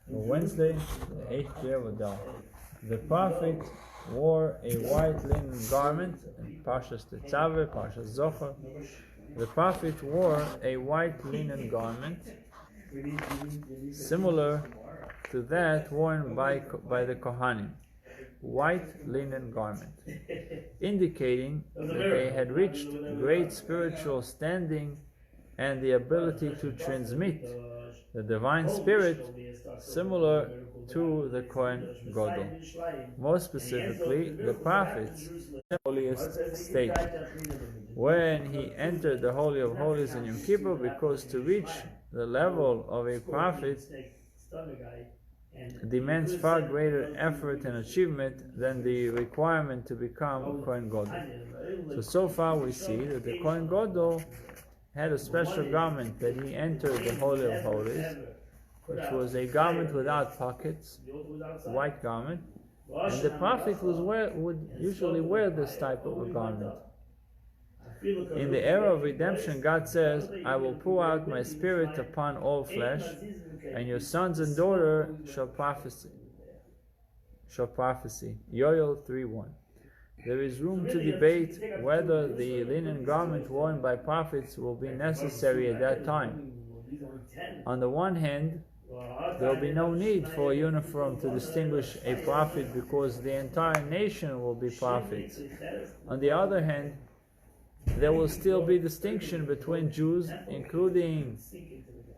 Wednesday, the 8th day of Adar. The prophet wore a white linen garment in Parshas Tetzaveh, Parshas Zohar. The prophet wore a white linen garment similar to that worn by the Kohanim, white linen garment, indicating that they had reached great spiritual standing and the ability to transmit the divine spirit similar to the Kohen Gadol. More specifically, the prophet's holiest state. When he entered the Holy of Holies in Yom Kippur, because to reach the level of a prophet demands far greater effort and achievement than the requirement to become a Kohen Gadol. So far we see that the Kohen Gadol had a special garment that he entered the Holy of Holies, which was a garment without pockets, a white garment, and the prophet would usually wear this type of a garment. In the era of redemption, God says, "I will pour out my spirit upon all flesh, and your sons and daughters shall prophesy." Yoel 3:1. There is room to debate whether the linen garment worn by prophets will be necessary at that time. On the one hand, there will be no need for a uniform to distinguish a prophet because the entire nation will be prophets. On the other hand, there will still be distinction between Jews, including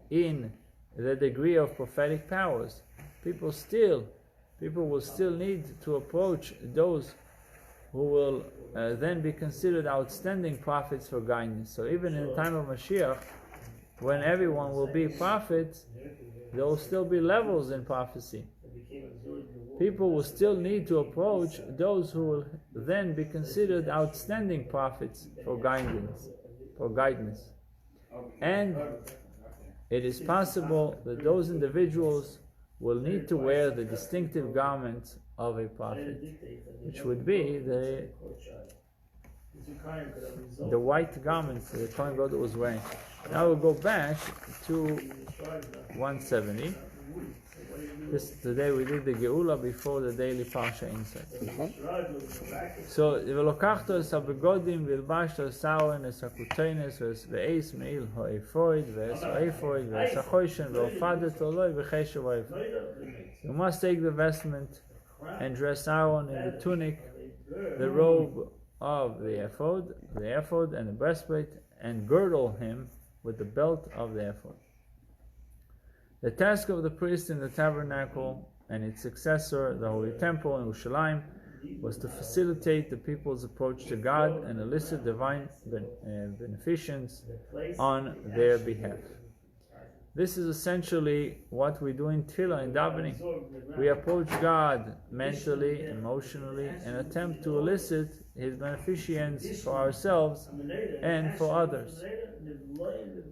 in the degree of prophetic powers. People will still need to approach those who will then be considered outstanding prophets for guidance. So even in the time of Mashiach, when everyone will be prophets, there will still be levels in prophecy. People will still need to approach those who will then be considered outstanding prophets for guidance. And it is possible that those individuals will need to wear the distinctive garment of a prophet, which would be the white garment that the Kohen Gadol was wearing. Now we'll go back to 170. Today we did the Geula before the daily Parsha Insight. So, "V'lokachto es habegodim v'ilbashto es haron es hakutenes v'eis meil ha'efoid v'es ha'efoid v'es ha'choishen v'ofadet oloi v'cheshev ha'efoid." You must take the vestment and dress Aaron in the tunic, the robe of the ephod and the breastplate, and girdle him with the belt of the ephod. The task of the priest in the tabernacle and its successor, the Holy Temple in Yerushalayim, was to facilitate the people's approach to God and elicit divine beneficence on their behalf. This is essentially what we do in Tefillah and davening. We approach God mentally, emotionally, and attempt to elicit His beneficence for ourselves and for others.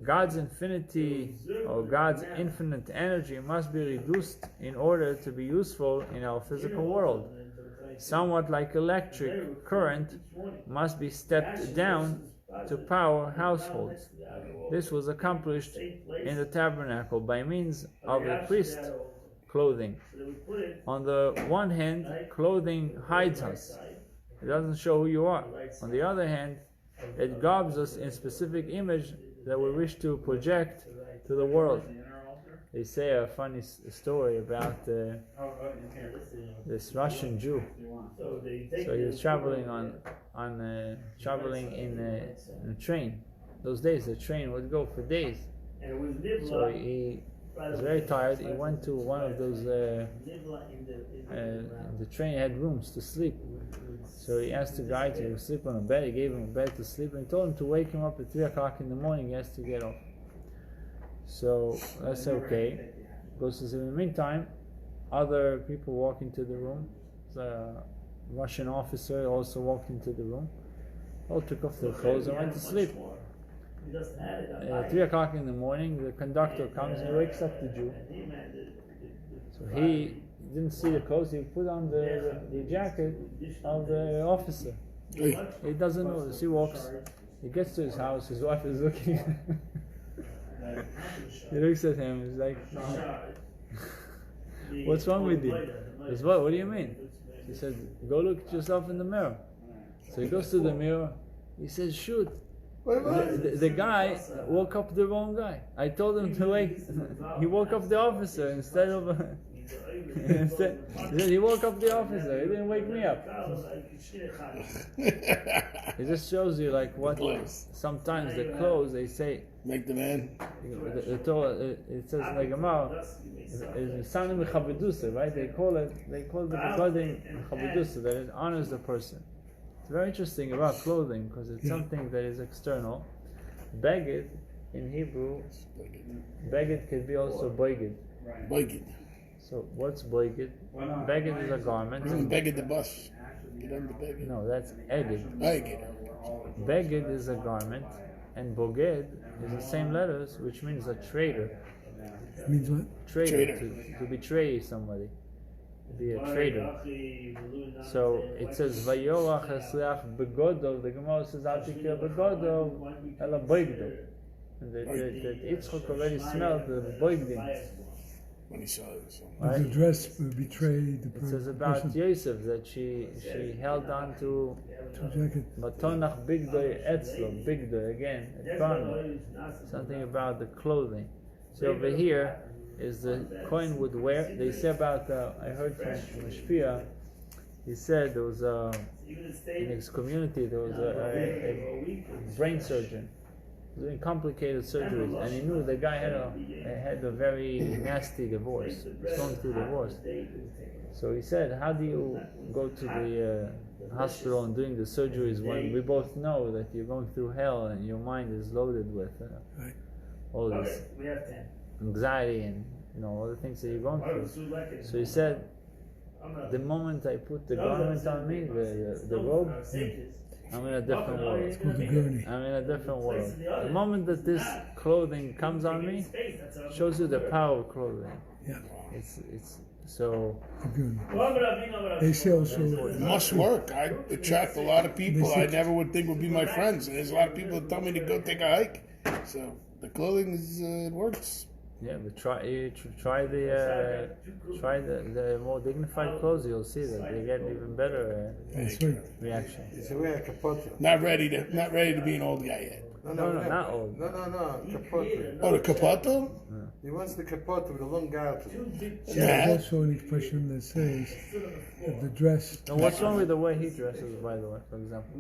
God's infinity or God's infinite energy must be reduced in order to be useful in our physical world. Somewhat like electric current must be stepped down to power households. This was accomplished in the tabernacle by means of a priest's clothing. On the one hand, clothing hides us. It doesn't show who you are. On the other hand, it garbs us in specific image that we wish to project to the world. They say a funny story about this Russian Jew. So he was traveling traveling in a train. Those days the train would go for days. So he was very tired. He went to one of those. The train had rooms to sleep. So he asked the guy to sleep on a bed. He gave him a bed to sleep and told him to wake him up at 3 o'clock in the morning. He has to get off. So that's okay. Goes to sleep. In the meantime, other people walk into the room. The Russian officer also walked into the room. All took off their clothes and went to sleep. At 3 o'clock in the morning, the conductor comes and wakes up the Jew. So he didn't see the clothes. He put on the jacket of the officer. He doesn't notice. He walks. He gets to his house. His wife is looking. He looks at him. He's like, What's wrong with you? He says, what do you mean? He said, go look at yourself in the mirror. So he goes to the mirror. He says, shoot. The guy woke up the wrong guy. I told him to wake. He woke up the officer instead of. He woke up the officer. He didn't wake me up. It just shows you like what. Sometimes the clothes they say. Make the man. The Torah, it says like Gemara, is Sanim Chavidusa, right? They call the clothing Chavidusa, that it honors the person. It's very interesting about clothing because it's something that is external. Beged in Hebrew, beged can be also boiged. Boiged. So what's boiged? Beged is a garment. Beged the bus. Get on the beged. No, that's eged. Beged. Beged is a garment, and boged is the same letters, which means a traitor. It means what? Traitor. To betray somebody. Be a traitor. So it says Vayorach Esleach Begodol. The Gemara says Atikir Begodol Ela Boigdo. That Yitzchok already smelled the boigdim. When he saw it. Right? The dress betrayed the person. It says about Yosef that she held on to Matonach Bigdoy Etzlo. Bigdoy again, a garment. Something about the clothing. So over here is the Kohen would wear. They say about I heard from Mashpia. He said there was in his community there was a brain surgeon doing complicated surgeries, and he knew the guy had a very nasty divorce. He's going through divorce. So he said, "How do you go to the hospital and doing the surgeries when we both know that you're going through hell and your mind is loaded with all this anxiety and all the things that you're going through?" So he said, the moment I put the garment on me, the robe, I'm in a different world. It's called the gurney. I'm in a different world. The moment that this clothing comes on me, shows you the power of clothing. Yeah. It's so. The gurney. They say also. It must work. I attract a lot of people I never would think would be my friends. And there's a lot of people that tell me to go take a hike. So the clothing it works. Yeah, but try the more dignified clothes. You'll see that they get even better reaction. It's a way a capoto. Not ready to be an old guy yet. No, not old. No, capoto. Oh, the capoto? He wants the capoto with a long garter. There's also an expression that says that the dress. Now, what's wrong with the way he dresses, by the way, for example?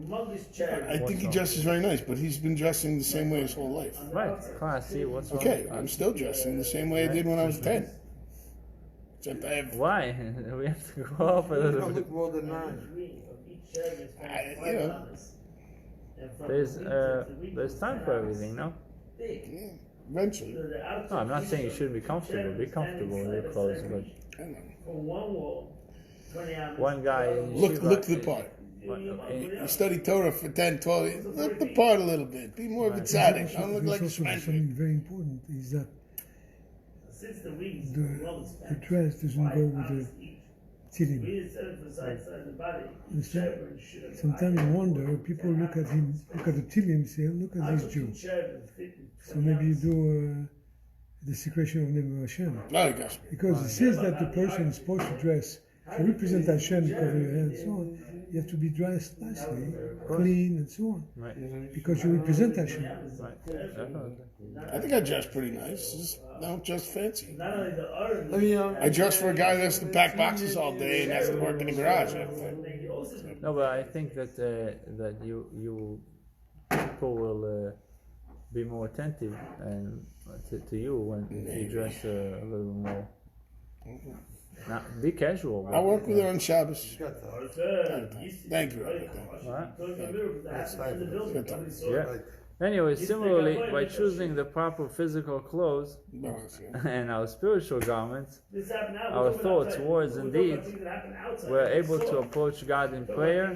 I think he dresses very nice, but he's been dressing the same way his whole life. Right, classy. What's wrong? Okay, I'm still dressing the same way I did when I was 10. Except I have. Why? We have to go up a You little don't bit. look more than 9. There's time for everything, no? Yeah, eventually. No, I'm not saying you shouldn't be comfortable. Be comfortable with your clothes, but I don't know. one guy. Look the part. You study Torah for 10, 12 years. Look the part a little bit. Be more of a tzaddik. Don't look like a Also smash. something very important is that the dress doesn't go with the tzilim. Understand? Sometimes you wonder, people look at him, look at the tzilim, say, look at this Jew. So maybe you do the secretion of name of Hashem. No, gosh. Because it says that the person is supposed to dress to represent Hashem, cover your head and so on. You have to be dressed nicely, clean and so on. Right. Because you represent Hashem. Right. Definitely. I think I dress pretty nice. Just don't dress fancy. Let me, I dress for a guy that has to pack boxes all day and has to work in the garage. No, but I think that you people will be more attentive and to you when you dress a little more. Now, be casual. I work with her on Shabbos. got that. Thank you, Rabbi. Right? That's fine. Good time. Yeah. Anyway, similarly, by choosing the proper physical clothes and our spiritual garments, our thoughts, words, and deeds, we're able to approach God in prayer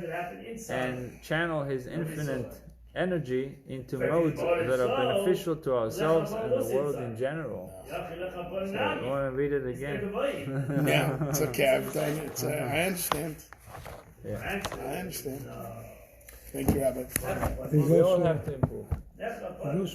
and channel His infinite energy into modes that are beneficial to ourselves and the world in general. So, I want to read it again. Yeah, it's okay. I've done it. I understand. Yeah. I understand. Thank you, Rabbi. There's We all also, have to improve. there's also